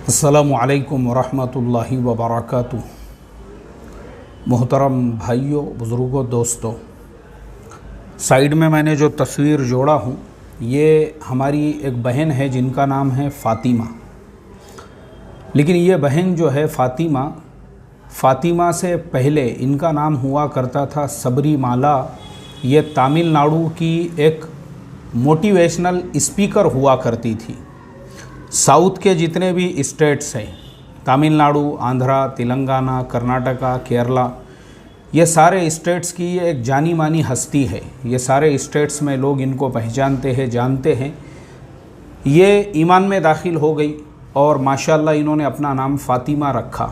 अस्सलामु अलैकुम वरहमतुल्लाहि वबरकातुहू। मोहतरम भाइयों, बुज़ुर्गों, दोस्तों, साइड में मैंने जो तस्वीर जोड़ा हूँ ये हमारी एक बहन है जिनका नाम है फ़ातिमा। लेकिन ये बहन जो है फ़ातिमा से पहले इनका नाम हुआ करता था सबरीमाला। ये तमिलनाडु की एक मोटिवेशनल स्पीकर हुआ करती थी। साउथ के जितने भी स्टेट्स हैं, तमिलनाडु, आंध्रा, तेलंगाना, कर्नाटका, केरला, ये सारे स्टेट्स की ये एक जानी मानी हस्ती है। ये सारे स्टेट्स में लोग इनको पहचानते हैं, जानते हैं। ये ईमान में दाखिल हो गई और माशाल्लाह इन्होंने अपना नाम फ़ातिमा रखा।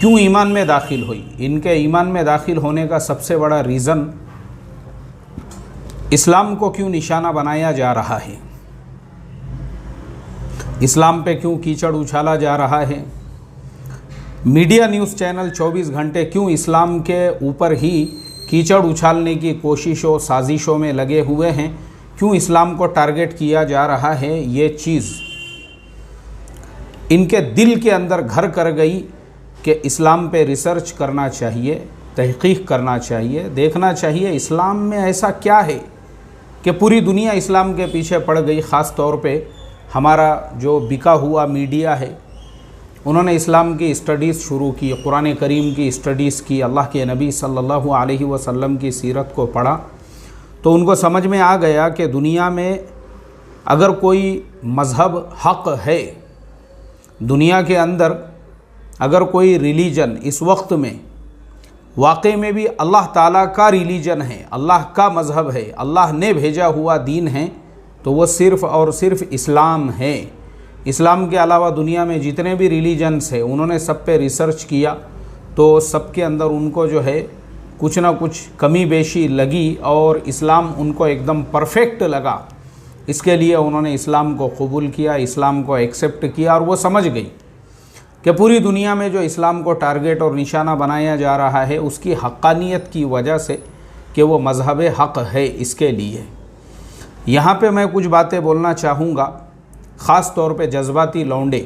क्यों ईमान में दाखिल हुई? इनके ईमान में दाखिल होने का सबसे बड़ा रीज़न, इस्लाम को क्यों निशाना बनाया जा रहा है, इस्लाम पे क्यों कीचड़ उछाला जा रहा है, मीडिया न्यूज़ चैनल 24 घंटे क्यों इस्लाम के ऊपर ही कीचड़ उछालने की कोशिशों साजिशों में लगे हुए हैं, क्यों इस्लाम को टारगेट किया जा रहा है, ये चीज़ इनके दिल के अंदर घर कर गई कि इस्लाम पे रिसर्च करना चाहिए, तहक़ीक़ करना चाहिए, देखना चाहिए इस्लाम में ऐसा क्या है कि पूरी दुनिया इस्लाम के पीछे पड़ गई। ख़ास तौर पे हमारा जो बिका हुआ मीडिया है, उन्होंने इस्लाम की स्टडीज़ शुरू की, कुरान करीम की स्टडीज़ की, अल्लाह के नबी सल्लल्लाहु अलैहि वसल्लम की सीरत को पढ़ा तो उनको समझ में आ गया कि दुनिया में अगर कोई मज़हब हक़ है, दुनिया के अंदर अगर कोई रिलीजन इस वक्त में वाक़ई में भी अल्लाह ताला का रिलीजन है, अल्लाह का मज़हब है, अल्लाह ने भेजा हुआ दीन है, तो वो सिर्फ़ और सिर्फ इस्लाम है। इस्लाम के अलावा दुनिया में जितने भी रिलीजन्स हैं उन्होंने सब पे रिसर्च किया तो सबके अंदर उनको जो है कुछ ना कुछ कमी बेशी लगी और इस्लाम उनको एकदम परफेक्ट लगा। इसके लिए उन्होंने इस्लाम को कबूल किया, इस्लाम को एक्सेप्ट किया और वो समझ गई कि पूरी दुनिया में जो इस्लाम को टारगेट और निशाना बनाया जा रहा है उसकी हक़ानियत की वजह से कि वो मज़हब हक़ है। इसके लिए यहाँ पे मैं कुछ बातें बोलना चाहूँगा, ख़ास तौर पे जज्बाती लौंडे,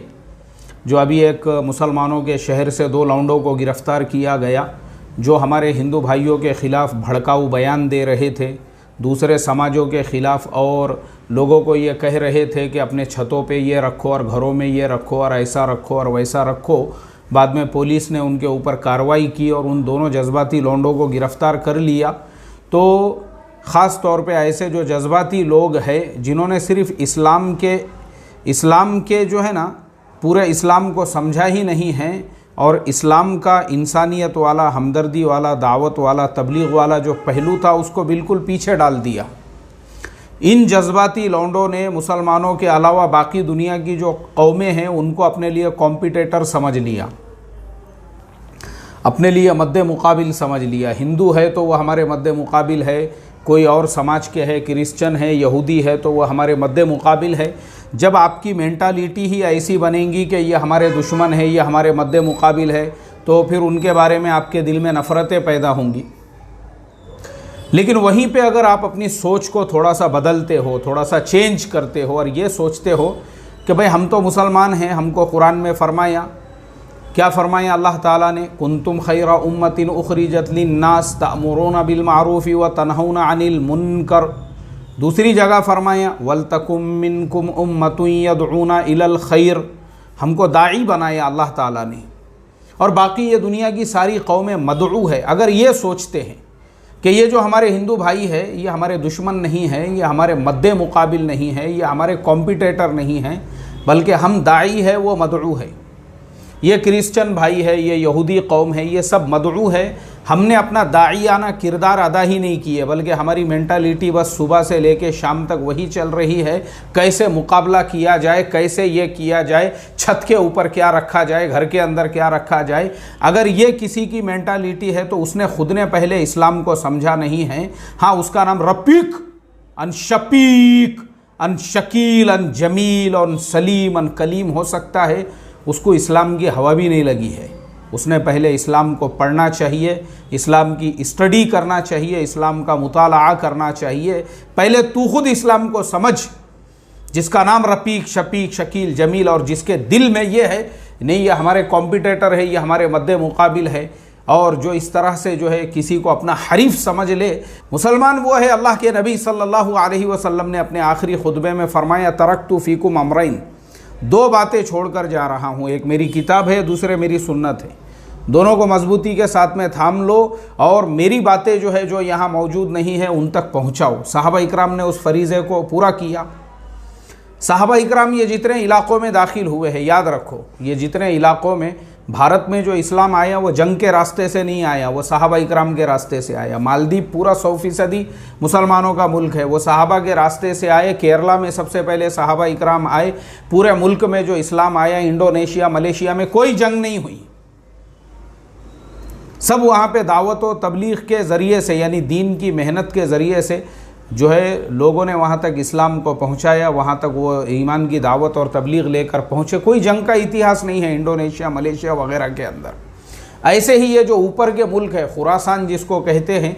जो अभी एक मुसलमानों के शहर से 2 लौंडों को गिरफ़्तार किया गया जो हमारे हिंदू भाइयों के ख़िलाफ़ भड़काऊ बयान दे रहे थे, दूसरे समाजों के ख़िलाफ़, और लोगों को ये कह रहे थे कि अपने छतों पे ये रखो और घरों में ये रखो और ऐसा रखो और वैसा रखो। बाद में पुलिस ने उनके ऊपर कार्रवाई की और उन दोनों जज्बाती लौंडों को गिरफ़्तार कर लिया। तो ख़ास तौर पे ऐसे जो जज्बाती लोग हैं जिन्होंने सिर्फ़ इस्लाम के जो है ना पूरे इस्लाम को समझा ही नहीं है और इस्लाम का इंसानियत वाला, हमदर्दी वाला, दावत वाला, तबलीग वाला जो पहलू था उसको बिल्कुल पीछे डाल दिया। इन जज्बाती लौंडों ने मुसलमानों के अलावा बाकी दुनिया की जो कौमें हैं उनको अपने लिए कॉम्पिटिटर समझ लिया, अपने लिए मद्दे मुकाबिल समझ लिया। हिंदू है तो वह हमारे मद्दे मुकाबिल है, कोई और समाज के है, क्रिश्चियन है, यहूदी है तो वह हमारे मद्दे मुकाबिल है। जब आपकी मेंटालिटी ही ऐसी बनेगी कि ये हमारे दुश्मन है, ये हमारे मद्दे मुकाबिल है, तो फिर उनके बारे में आपके दिल में नफ़रतें पैदा होंगी। लेकिन वहीं पे अगर आप अपनी सोच को थोड़ा सा बदलते हो, थोड़ा सा चेंज करते हो और ये सोचते हो कि भाई हम तो मुसलमान हैं, हमको कुरान में फ़रमाया, क्या फ़रमाया अल्लाह ताला ने, कुंतुम खैरा उम्मतिन उखरिजत लिन्नास तअमुरूना बिल मारूफ़ि व तनहौना अनिल मुनकर। दूसरी जगह फ़रमाया वलतकुम मिनकुम उम्मतुन यदऊना इलल खैर। हमको दाई बनाया अल्लाह ताला ने, और बाकी ये दुनिया की सारी कौमें मदऊ है। अगर ये सोचते हैं कि ये जो हमारे हिंदू भाई है ये हमारे दुश्मन नहीं है, ये हमारे मद्दे मुकाबिल नहीं है, ये हमारे कॉम्पिटिटर नहीं है, बल्कि हम दाई है वो मदऊ है, ये क्रिश्चियन भाई है, ये यहूदी कौम है, ये सब मदऊ है, हमने अपना दाइयाना किरदार अदा ही नहीं किए, बल्कि हमारी मेंटालिटी बस सुबह से लेके शाम तक वही चल रही है, कैसे मुकाबला किया जाए, कैसे ये किया जाए, छत के ऊपर क्या रखा जाए, घर के अंदर क्या रखा जाए। अगर ये किसी की मेंटालिटी है तो उसने खुद ने पहले इस्लाम को समझा नहीं है। हाँ, उसका नाम रफ़ीक, अन शफीक, अन शकील, अन जमील, अन सलीम, अन कलीम हो सकता है, उसको इस्लाम की हवा भी नहीं लगी है। उसने पहले इस्लाम को पढ़ना चाहिए, इस्लाम की स्टडी करना चाहिए, इस्लाम का मुताला करना चाहिए। पहले तू खुद इस्लाम को समझ जिसका नाम रफ़ीक, शफ़ीक, शकील, जमील, और जिसके दिल में ये है नहीं ये हमारे कॉम्पिटिटर है, ये हमारे मद्दे मुकाबिल है, और जो इस तरह से जो है किसी को अपना हरीफ समझ ले। मुसलमान वो है, अल्लाह के नबी सल्लल्लाहु अलैहि वसल्लम ने अपने आखिरी खुतबे में फरमाया, तरक्तु फ़ीकुम अमरैन, दो बातें छोड़कर जा रहा हूँ, एक मेरी किताब है, दूसरे मेरी सुन्नत है, दोनों को मजबूती के साथ में थाम लो और मेरी बातें जो है जो यहाँ मौजूद नहीं है उन तक पहुँचाओ। सहाबा इकराम ने उस फरीज़े को पूरा किया। सहाबा इकराम ये जितने इलाक़ों में दाखिल हुए हैं, याद रखो ये जितने इलाक़ों में भारत में जो इस्लाम आया वो जंग के रास्ते से नहीं आया, वो सहाबा इकराम के रास्ते से आया। मालदीव पूरा 100% मुसलमानों का मुल्क है, वो सहाबा के रास्ते से आए। केरला में सबसे पहले सहाबा इकराम आए। पूरे मुल्क में जो इस्लाम आया, इंडोनेशिया, मलेशिया में कोई जंग नहीं हुई, सब वहाँ पे दावत व तबलीग के ज़रिए से, यानी दीन की मेहनत के ज़रिए से जो है लोगों ने वहाँ तक इस्लाम को पहुँचाया, वहाँ तक वो ईमान की दावत और तबलीग लेकर पहुँचे। कोई जंग का इतिहास नहीं है इंडोनेशिया, मलेशिया वगैरह के अंदर। ऐसे ही ये जो ऊपर के मुल्क है, खुरासान जिसको कहते हैं,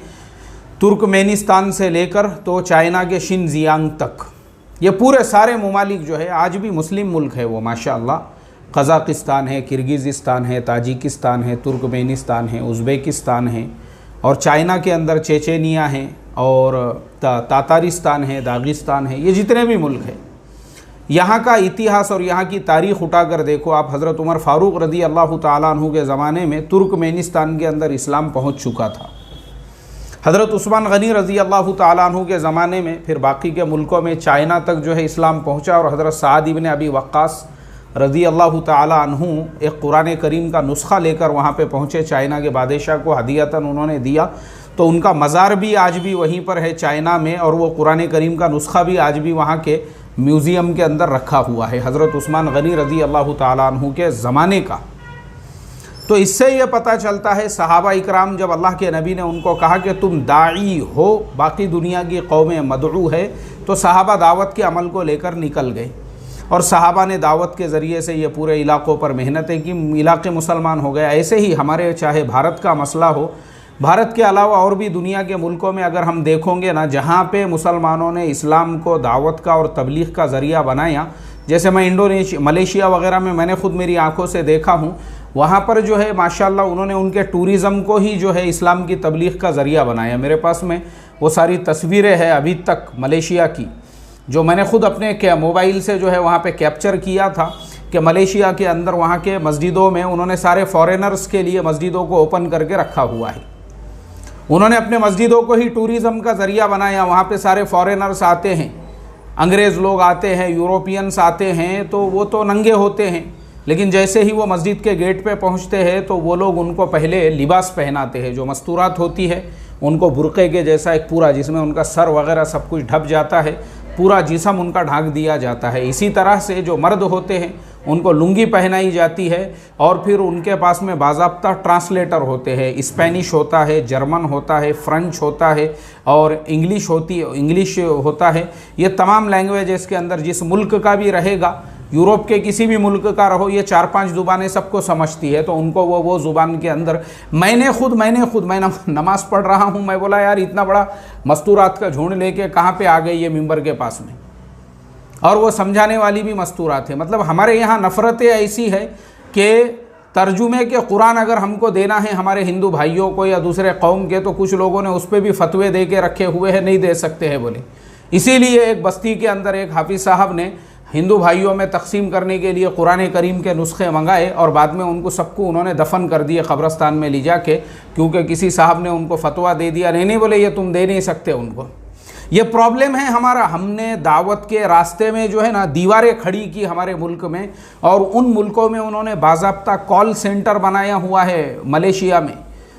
तुर्कमेनिस्तान से लेकर तो चाइना के शिनजियांग तक, ये पूरे सारे ममालिक जो है आज भी मुस्लिम मुल्क है वो, माशाअल्लाह। कज़ाकिस्तान है, किर्गिज़िस्तान है, ताजिकिस्तान है, तुर्कमेनिस्तान है, उज़्बेकिस्तान है, और चाइना के अंदर चेचेनिया है, और तातारिस्तान है, दागिस्तान है, ये जितने भी मुल्क हैं, यहाँ का इतिहास और यहाँ की तारीख़ उठाकर देखो आप। हज़रत उमर फ़ारूक रज़ी अल्लाह ताला अन्हु के ज़माने में तुर्कमेनिस्तान के अंदर इस्लाम पहुँच चुका था। हज़रत उस्मान गनी रज़ी अल्लाह ताला अन्हु के ज़माने में फिर बाकी के मुल्कों में चाइना तक जो है इस्लाम पहुँचा, और हज़रत साद इब्न अबी वक्कास रज़ी अल्लाह ताला अन्हु एक कुरान करीम का नुस्खा लेकर वहाँ पे पहुँचे। चाइना के बादशाह को हदियतन उन्होंने दिया, तो उनका मज़ार भी आज भी वहीं पर है चाइना में, और वो कुरान करीम का नुस्खा भी आज भी वहाँ के म्यूज़ियम के अंदर रखा हुआ है, हज़रत उस्मान गनी रज़ी अल्लाह ताला अन्हु के ज़माने का। तो इससे ये पता चलता है सहाबा इकराम जब अल्लाह के नबी ने उनको कहा कि तुम दाई हो, बाकी दुनिया की कौमें मदऊ है, तो सहाबा दावत के अमल को लेकर निकल गए, और सहाबा ने दावत के ज़रिए से ये पूरे इलाक़ों पर मेहनतें की, इलाक़े मुसलमान हो गए। ऐसे ही हमारे चाहे भारत का मसला हो, भारत के अलावा और भी दुनिया के मुल्कों में अगर हम देखोगे ना, जहाँ पे मुसलमानों ने इस्लाम को दावत का और तबलीग का ज़रिया बनाया, जैसे मैं इंडोनेशिया, मलेशिया वगैरह में मैंने ख़ुद मेरी आँखों से देखा हूँ, वहाँ पर जो है माशाल्लाह उन्होंने उनके टूरिज़म को ही जो है इस्लाम की तबलीग का ज़रिया बनाया। मेरे पास में वो सारी तस्वीरें हैं अभी तक मलेशिया की, जो मैंने ख़ुद अपने मोबाइल से जो है वहाँ पे कैप्चर किया था, कि मलेशिया के अंदर वहाँ के मस्जिदों में उन्होंने सारे फॉरेनर्स के लिए मस्जिदों को ओपन करके रखा हुआ है। उन्होंने अपने मस्जिदों को ही टूरिज़म का ज़रिया बनाया। वहाँ पे सारे फॉरेनर्स आते हैं, अंग्रेज़ लोग आते हैं, यूरोपियंस आते हैं, तो वो तो नंगे होते हैं, लेकिन जैसे ही वो मस्जिद के गेट पे पहुँचते हैं तो वो लोग उनको पहले लिबास पहनाते हैं, जो मस्तूरात होती है, उनको बुरक़े के जैसा एक पूरा, जिसमें उनका सर वगैरह सब कुछ ढक जाता है, पूरा जिस्म उनका ढांक दिया जाता है। इसी तरह से जो मर्द होते हैं उनको लुंगी पहनाई जाती है, और फिर उनके पास में बाज़ाब्ता ट्रांसलेटर होते हैं। स्पेनिश होता है, जर्मन होता है, फ्रेंच होता है, और इंग्लिश होता है। ये तमाम लैंग्वेज इसके अंदर जिस मुल्क का भी रहेगा, यूरोप के किसी भी मुल्क का रहो, ये 4-5 ज़ुबानें सबको समझती है, तो उनको वो ज़ुबान के अंदर मैंने खुद मैं नमाज़ पढ़ रहा हूँ, मैं बोला यार इतना बड़ा मस्तूरात का झुंड लेके कहाँ पे आ गए ये मिंबर के पास में, और वो समझाने वाली भी मस्तूरात है। मतलब हमारे यहाँ नफ़रतें ऐसी है कि तर्जुमे के कुरान अगर हमको देना है हमारे हिंदू भाइयों को या दूसरे कौम के, तो कुछ लोगों ने उस पर भी फतवे दे के रखे हुए हैं, नहीं दे सकते हैं बोले। इसीलिए एक बस्ती के अंदर एक हाफिज़ साहब ने हिंदू भाइयों में तकसीम करने के लिए कुरान करीम के नुस्खे मंगाए, और बाद में उनको सबको उन्होंने दफन कर दिए कब्रस्तान में ले जाके, क्योंकि किसी साहब ने उनको फतवा दे दिया, नहीं बोले ये तुम दे नहीं सकते उनको। ये प्रॉब्लम है हमारा, हमने दावत के रास्ते में जो है ना दीवारें खड़ी की हमारे मुल्क में, और उन मुल्कों में उन्होंने बाज़ाब्ता कॉल सेंटर बनाया हुआ है। मलेशिया में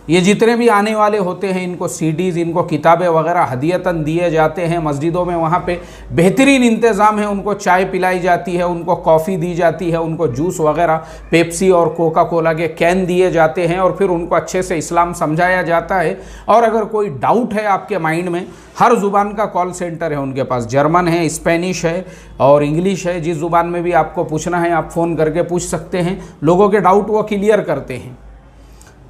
ये जितने भी आने वाले होते हैं इनको सीडीज़, इनको किताबें वगैरह हदियतन दिए जाते हैं। मस्जिदों में वहाँ पे बेहतरीन इंतज़ाम है, उनको चाय पिलाई जाती है, उनको कॉफ़ी दी जाती है, उनको जूस वगैरह, पेप्सी और कोका कोला के कैन दिए जाते हैं, और फिर उनको अच्छे से इस्लाम समझाया जाता है। और अगर कोई डाउट है आपके माइंड में, हर ज़ुबान का कॉल सेंटर है उनके पास, जर्मन है, स्पेनिश है और इंग्लिश है। जिस ज़ुबान में भी आपको पूछना है आप फ़ोन करके पूछ सकते हैं, लोगों के डाउट वो क्लियर करते हैं।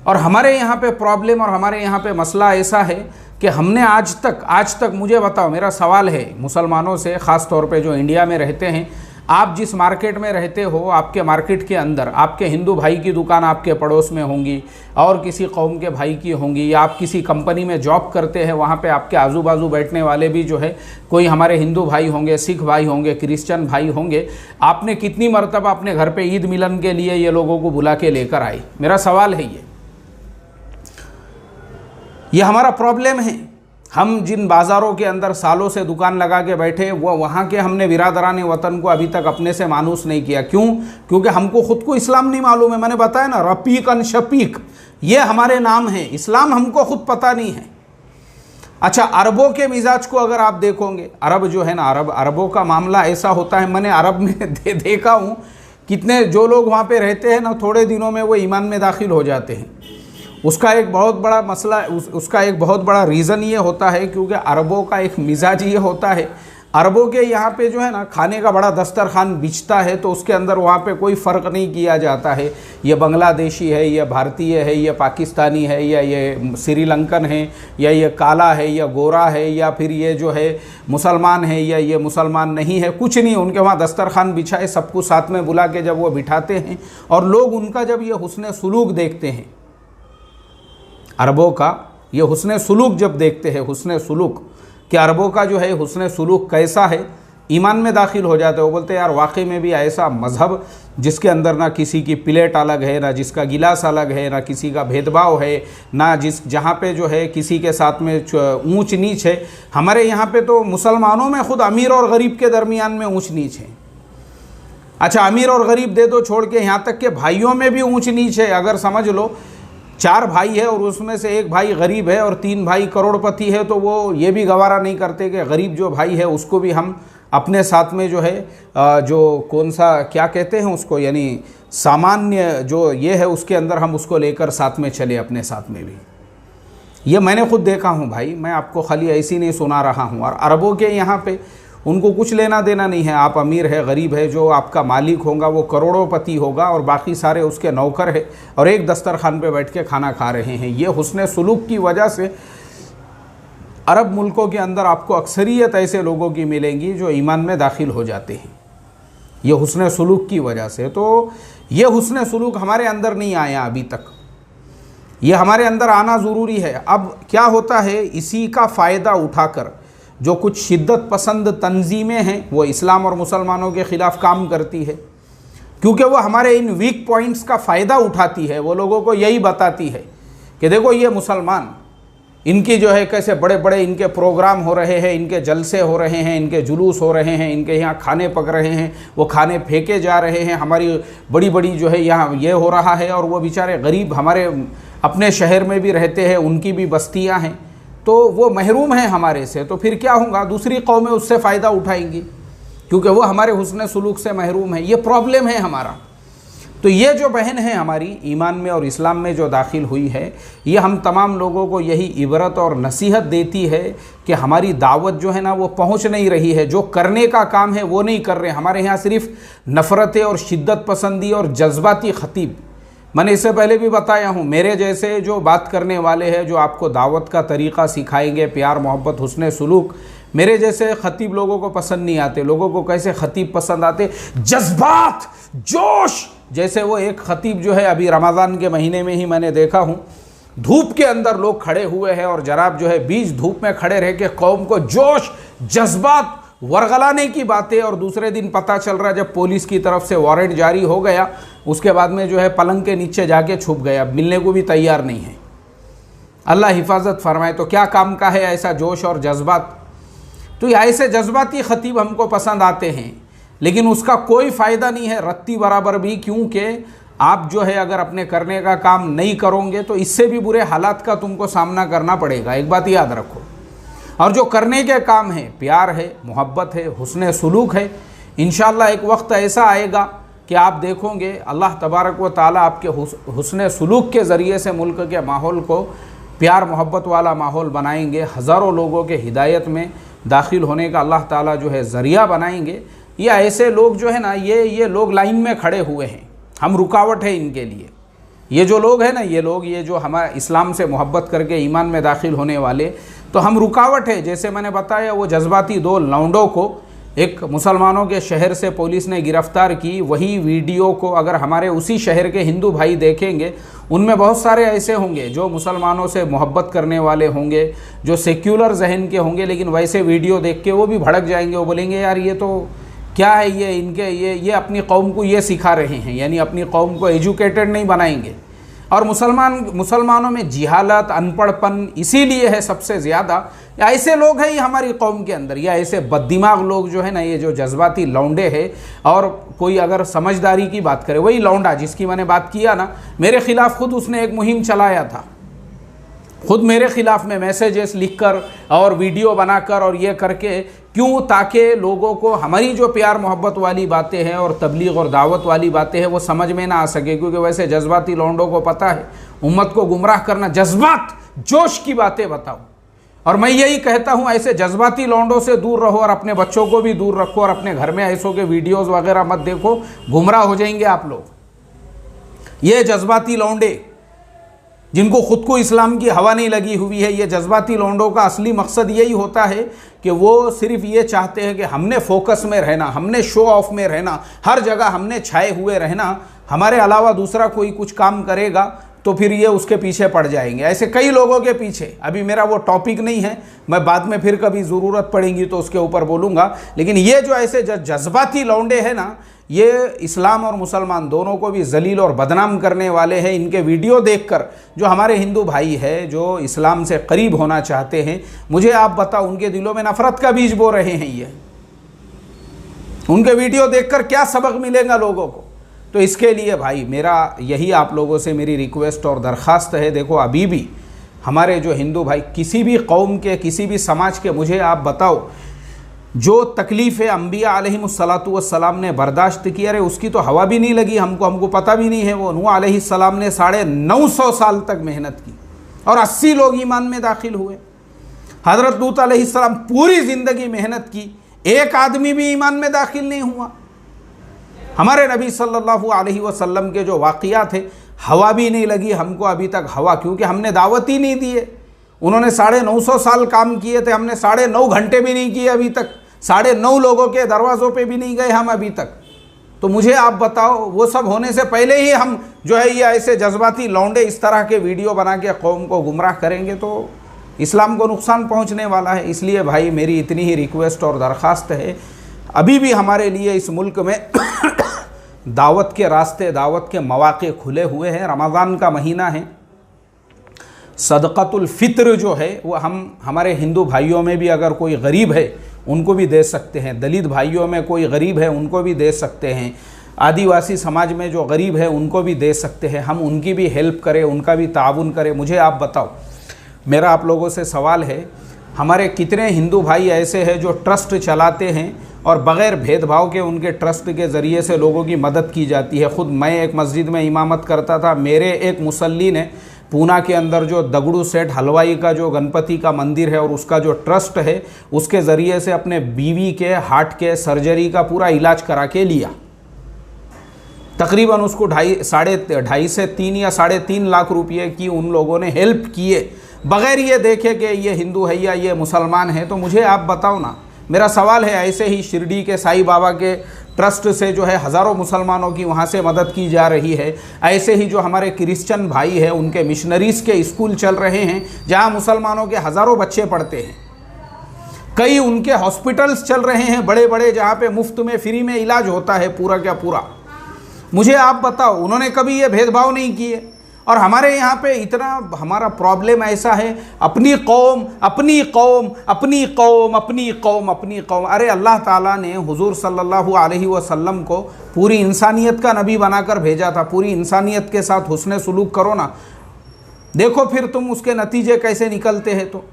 और हमारे यहाँ पे प्रॉब्लम और हमारे यहाँ पे मसला ऐसा है कि हमने आज तक मुझे बताओ, मेरा सवाल है मुसलमानों से, ख़ास तौर पे जो इंडिया में रहते हैं, आप जिस मार्केट में रहते हो, आपके मार्केट के अंदर आपके हिंदू भाई की दुकान आपके पड़ोस में होंगी और किसी कौम के भाई की होंगी, या आप किसी कंपनी में जॉब करते हैं, वहाँ पे आपके आजू बाजू बैठने वाले भी जो है कोई हमारे हिंदू भाई होंगे, सिख भाई होंगे, क्रिश्चियन भाई होंगे। आपने कितनी मरतबा अपने घर पे ईद मिलन के लिए ये लोगों को बुला के लेकर आए? मेरा सवाल है ये हमारा प्रॉब्लम है। हम जिन बाज़ारों के अंदर सालों से दुकान लगा के बैठे, वो वहाँ के हमने बिरादरान वतन को अभी तक अपने से मानूस नहीं किया। क्यों? क्योंकि हमको ख़ुद को इस्लाम नहीं मालूम है। मैंने बताया ना, रफ़ीक अन शफ़ीक, ये हमारे नाम हैं। इस्लाम हमको ख़ुद पता नहीं है। अच्छा, अरबों के मिजाज को अगर आप देखोगे, अरब जो है ना, अरबों का मामला ऐसा होता है, मैंने अरब में देखा हूँ, कितने जो लोग वहाँ पर रहते हैं ना, थोड़े दिनों में वो ईमान में दाखिल हो जाते हैं। उसका एक बहुत बड़ा मसला, उसका एक बहुत बड़ा रीज़न ये होता है क्योंकि अरबों का एक मिजाज ये होता है, अरबों के यहाँ पे जो है ना खाने का बड़ा दस्तरखान बिछता है, तो उसके अंदर वहाँ पे कोई फ़र्क नहीं किया जाता है, ये बांग्लादेशी है, ये भारतीय है, ये पाकिस्तानी है, या ये श्रीलंकन है, या ये काला है, या गोरा है, या फिर ये जो है मुसलमान है, या ये मुसलमान नहीं है, कुछ नहीं। उनके वहाँ दस्तरखान बिछाए, सबको साथ में बुला के जब वो बिठाते हैं और लोग उनका जब ये हुस्न सुलूक देखते हैं, अरबों का ये हुस्न सुलूक जब देखते हैं, हुस्न सुलूक कि अरबों का जो है हुस्न सुलूक कैसा है, ईमान में दाखिल हो जाते हैं। वो बोलते हैं यार वाकई में भी ऐसा मज़हब जिसके अंदर ना किसी की प्लेट अलग है, ना जिसका गिलास अलग है, ना किसी का भेदभाव है, ना जहाँ पे जो है किसी के साथ में ऊंच नीच है। हमारे यहाँ पे तो मुसलमानों में ख़ुद अमीर और गरीब के दरमियान में ऊंच नीच है। अच्छा, अमीर और गरीब दे दो छोड़ के, यहाँ तक के भाइयों में भी ऊंच नीच है। अगर समझ लो 4 भाई है और उसमें से एक भाई गरीब है और 3 भाई करोड़पति है, तो वो ये भी गवारा नहीं करते कि गरीब जो भाई है उसको भी हम अपने साथ में जो है जो कौन सा क्या कहते हैं उसको, यानी सामान्य जो ये है उसके अंदर हम उसको लेकर साथ में चले अपने साथ में भी। ये मैंने खुद देखा हूँ भाई, मैं आपको खाली ऐसी नहीं सुना रहा हूँ। और अरबों के यहाँ पे उनको कुछ लेना देना नहीं है, आप अमीर है गरीब है, जो आपका मालिक होगा वो करोड़ोंपति होगा और बाकी सारे उसके नौकर है और एक दस्तरखान पे बैठ के खाना खा रहे हैं। ये हुस्न सुलूक की वजह से अरब मुल्कों के अंदर आपको अक्सरियत ऐसे लोगों की मिलेंगी जो ईमान में दाखिल हो जाते हैं, ये हुस्न सुलूक की वजह से। तो ये हुस्न सुलूक हमारे अंदर नहीं आया अभी तक, ये हमारे अंदर आना ज़रूरी है। अब क्या होता है, इसी का फ़ायदा उठाकर जो कुछ शिद्दत पसंद तंजीमें हैं वो इस्लाम और मुसलमानों के ख़िलाफ़ काम करती है, क्योंकि वो हमारे इन वीक पॉइंट्स का फ़ायदा उठाती है। वो लोगों को यही बताती है कि देखो ये मुसलमान, इनकी जो है कैसे बड़े बड़े इनके प्रोग्राम हो रहे हैं, इनके जलसे हो रहे हैं, इनके जुलूस हो रहे हैं, इनके यहाँ खाने पक रहे हैं, वो खाने फेंके जा रहे हैं, हमारी बड़ी बड़ी जो है यहाँ ये हो रहा है। और वो बेचारे गरीब हमारे अपने शहर में भी रहते हैं, उनकी भी बस्तियाँ हैं, तो वो महरूम हैं हमारे से। तो फिर क्या होगा, दूसरी कौमें उससे फ़ायदा उठाएंगी क्योंकि वो हमारे हुस्न सुलूक से महरूम है। ये प्रॉब्लम है हमारा। तो ये जो बहन है हमारी ईमान में और इस्लाम में जो दाखिल हुई है, ये हम तमाम लोगों को यही इबरत और नसीहत देती है कि हमारी दावत जो है ना वो पहुंच नहीं रही है, जो करने का काम है वो नहीं कर रहे। हमारे यहाँ सिर्फ नफ़रतें और शिद्दत पसंदी और जज्बाती ख़तीब, मैंने इससे पहले भी बताया हूँ, मेरे जैसे जो बात करने वाले हैं, जो आपको दावत का तरीक़ा सिखाएंगे, प्यार मोहब्बत हुस्न सुलूक, मेरे जैसे ख़तीब लोगों को पसंद नहीं आते। लोगों को कैसे ख़तीब पसंद आते, जज्बात, जोश। जैसे वो एक ख़तीब जो है अभी रमज़ान के महीने में ही मैंने देखा हूँ, धूप के अंदर लोग खड़े हुए हैं और जनाब जो है बीच धूप में खड़े रह के कौम को जोश जज्बात वरगलाने की बातें। और दूसरे दिन पता चल रहा जब पुलिस की तरफ से वारंट जारी हो गया, उसके बाद में जो है पलंग के नीचे जाके छुप गया, मिलने को भी तैयार नहीं है। अल्लाह हिफाजत फरमाए। तो क्या काम का है ऐसा जोश और जज्बात? तो ऐसे जज्बाती ख़तीब हमको पसंद आते हैं, लेकिन उसका कोई फ़ायदा नहीं है रत्ती बराबर भी, क्योंकि आप जो है अगर अपने करने का काम नहीं करोगे तो इससे भी बुरे हालात का तुमको सामना करना पड़ेगा। एक बात याद रखो। और जो करने के काम है, प्यार है, मोहब्बत है, हुस्न सुलूक है, इंशाअल्लाह एक वक्त ऐसा आएगा कि आप देखोगे अल्लाह तबारक व ताला आपके हुस्न सुलूक के ज़रिए से मुल्क के माहौल को प्यार मोहब्बत वाला माहौल बनाएंगे। हज़ारों लोगों के हिदायत में दाखिल होने का अल्लाह ताला जो है ज़रिया बनाएंगे। ये ऐसे लोग जो है ना, ये लोग लाइन में खड़े हुए हैं, हम रुकावट है इनके लिए। ये जो लोग हैं ना, ये लोग, ये जो हमारे इस्लाम से मोहब्बत करके ईमान में दाखिल होने वाले, तो हम रुकावट है। जैसे मैंने बताया वो जज्बाती दो लौंडों को एक मुसलमानों के शहर से पुलिस ने गिरफ्तार की, वही वीडियो को अगर हमारे उसी शहर के हिंदू भाई देखेंगे, उनमें बहुत सारे ऐसे होंगे जो मुसलमानों से मोहब्बत करने वाले होंगे, जो सेक्युलर जहन के होंगे, लेकिन वैसे वीडियो देख के वो भी भड़क जाएंगे। वो बोलेंगे यार ये तो क्या है, ये इनके ये अपनी कौम को ये सिखा रहे हैं, यानी अपनी कौम को एजुकेटेड नहीं बनाएंगे। और मुसलमानों में जिहालत, अनपढ़पन इसीलिए है सबसे ज़्यादा। ऐसे लोग हैं ये हमारी कौम के अंदर, या ऐसे बददिमाग लोग जो है ना, ये जो जज्बाती लौंडे हैं। और कोई अगर समझदारी की बात करे, वही लौंडा जिसकी मैंने बात किया ना, मेरे खिलाफ खुद उसने एक मुहिम चलाया था, खुद मेरे खिलाफ में मैसेजेस लिखकर और वीडियो बनाकर और ये करके, क्यों? ताकि लोगों को हमारी जो प्यार मोहब्बत वाली बातें हैं और तबलीग और दावत वाली बातें हैं वो समझ में ना आ सके। क्योंकि वैसे जज्बाती लौंडों को पता है उम्मत को गुमराह करना, जज्बात जोश की बातें बताओ। और मैं यही कहता हूँ, ऐसे जज्बाती लौंडों से दूर रहो और अपने बच्चों को भी दूर रखो और अपने घर में ऐसों के वीडियोज़ वगैरह मत देखो, गुमराह हो जाएंगे आप लोग। ये जज्बाती लौंडे जिनको खुद को इस्लाम की हवा नहीं लगी हुई है, ये जज्बाती लौंडों का असली मकसद यही होता है कि वो सिर्फ ये चाहते हैं कि हमने फोकस में रहना, हमने शो ऑफ में रहना, हर जगह हमने छाए हुए रहना, हमारे अलावा दूसरा कोई कुछ काम करेगा तो फिर ये उसके पीछे पड़ जाएंगे। ऐसे कई लोगों के पीछे, अभी मेरा वो टॉपिक नहीं है, मैं बाद में फिर कभी ज़रूरत पड़ेगी तो उसके ऊपर बोलूँगा। लेकिन ये जो ऐसे जज्बाती लौंडे हैं ना, ये इस्लाम और मुसलमान दोनों को भी जलील और बदनाम करने वाले हैं। इनके वीडियो देखकर जो हमारे हिंदू भाई है, जो इस्लाम से करीब होना चाहते हैं, मुझे आप बताओ उनके दिलों में नफ़रत का बीज बो रहे हैं। ये उनके वीडियो देखकर क्या सबक मिलेगा लोगों को? तो इसके लिए भाई मेरा यही आप लोगों से मेरी रिक्वेस्ट और दरख्वास्त है। देखो अभी भी हमारे जो हिंदू भाई किसी भी कौम के, किसी भी समाज के, मुझे आप बताओ जो तकलीफ़ें अम्बिया अलैहिमुस्सलातु वस्सलाम ने बर्दाश्त की, अरे उसकी तो हवा भी नहीं लगी हमको पता भी नहीं है। वो नूह अलैहिस्सलाम ने 950 साल तक मेहनत की और 80 लोग ईमान में दाखिल हुए। हज़रत लूत अलैहिस्सलाम पूरी ज़िंदगी मेहनत की, एक आदमी भी ईमान में दाखिल नहीं हुआ। हमारे नबी सल्लल्लाहु अलैहि वसल्लम के जो वाक़ियात थे, हवा भी नहीं लगी हमको अभी तक हवा, क्योंकि हमने दावत ही नहीं दी है। उन्होंने 950 साल काम किए थे, हमने 9.5 घंटे भी नहीं किए अभी तक, 9.5 लोगों के दरवाज़ों पे भी नहीं गए हम अभी तक। तो मुझे आप बताओ, वो सब होने से पहले ही हम जो है ये ऐसे जज्बाती लौंडे इस तरह के वीडियो बना के कौम को गुमराह करेंगे तो इस्लाम को नुकसान पहुंचने वाला है। इसलिए भाई मेरी इतनी ही रिक्वेस्ट और दरख्वास्त है, अभी भी हमारे लिए इस मुल्क में दावत के रास्ते, दावत के मौक़े खुले हुए हैं। रमज़ान का महीना है, सदक़तुल फ़ित्र जो है वो हम हमारे हिंदू भाइयों में भी अगर कोई गरीब है उनको भी दे सकते हैं, दलित भाइयों में कोई गरीब है उनको भी दे सकते हैं, आदिवासी समाज में जो गरीब है उनको भी दे सकते हैं। हम उनकी भी हेल्प करें, उनका भी ताउन करें। मुझे आप बताओ, मेरा आप लोगों से सवाल है, हमारे कितने हिंदू भाई ऐसे हैं जो ट्रस्ट चलाते हैं और बग़ैर भेदभाव के उनके ट्रस्ट के ज़रिए से लोगों की मदद की जाती है। ख़ुद मैं एक मस्जिद में इमामत करता था, मेरे एक मुसल्ली ने पूना के अंदर जो दगड़ू सेठ हलवाई का जो गणपति का मंदिर है और उसका जो ट्रस्ट है, उसके ज़रिए से अपने बीवी के हार्ट के सर्जरी का पूरा इलाज करा के लिया। तकरीबन उसको 2.5 से 3 या 3.5 लाख रुपये की उन लोगों ने हेल्प किए, बग़ैर ये देखे कि ये हिंदू है या ये मुसलमान है। तो मुझे आप बताओ ना, मेरा सवाल है, ऐसे ही शिरडी के साईं बाबा के ट्रस्ट से जो है हज़ारों मुसलमानों की वहाँ से मदद की जा रही है। ऐसे ही जो हमारे क्रिश्चियन भाई हैं उनके मिशनरीज़ के स्कूल चल रहे हैं जहाँ मुसलमानों के हज़ारों बच्चे पढ़ते हैं। कई उनके हॉस्पिटल्स चल रहे हैं बड़े बड़े, जहाँ पे मुफ्त में फ्री में इलाज होता है पूरा का पूरा। मुझे आप बताओ, उन्होंने कभी ये भेदभाव नहीं किए। और हमारे यहाँ पे इतना हमारा प्रॉब्लम ऐसा है, अपनी कौम अपनी कौम अपनी कौम अपनी कौम अपनी कौम। अरे अल्लाह ताला ने हुजूर सल्लल्लाहु अलैहि वसल्लम को पूरी इंसानियत का नबी बनाकर भेजा था। पूरी इंसानियत के साथ हुस्ने सुलूक करो ना, देखो फिर तुम उसके नतीजे कैसे निकलते हैं। तो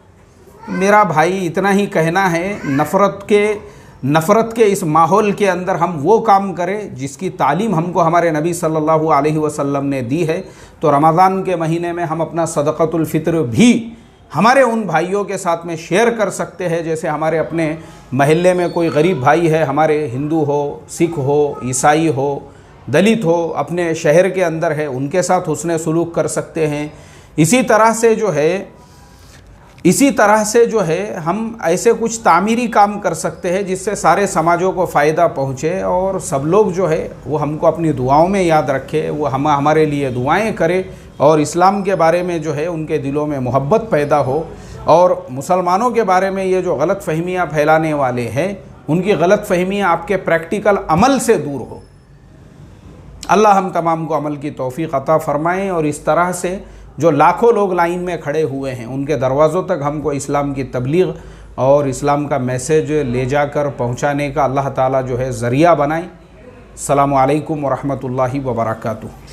मेरा भाई इतना ही कहना है, नफ़रत के इस माहौल के अंदर हम वो काम करें जिसकी तालीम हमको हमारे नबी सल्लल्लाहु अलैहि वसल्लम ने दी है। तो रमज़ान के महीने में हम अपना सदक़तुल फ़ित्र भी हमारे उन भाइयों के साथ में शेयर कर सकते हैं। जैसे हमारे अपने महल्ले में कोई गरीब भाई है, हमारे हिंदू हो, सिख हो, ईसाई हो, दलित हो, अपने शहर के अंदर है, उनके साथ हुस्ने सुलूक कर सकते हैं। इसी तरह से जो है इसी तरह से जो है हम ऐसे कुछ तामीरी काम कर सकते हैं जिससे सारे समाजों को फ़ायदा पहुँचे और सब लोग जो है वो हमको अपनी दुआओं में याद रखे, वो हमारे लिए दुआएं करे और इस्लाम के बारे में जो है उनके दिलों में मोहब्बत पैदा हो और मुसलमानों के बारे में ये जो गलत फहमियाँ फैलाने वाले हैं उनकी गलत फहमियाँ आपके प्रैक्टिकल अमल से दूर हो। अल्लाह हम तमाम को अमल की तौफीक अता फ़रमाएँ और इस तरह से जो लाखों लोग लाइन में खड़े हुए हैं उनके दरवाज़ों तक हमको इस्लाम की तबलीग और इस्लाम का मैसेज ले जाकर पहुँचाने का अल्लाह ताला जो है ज़रिया बनाए। अस्सलामु अलैकुम व रहमतुल्लाहि व बरकातुहू।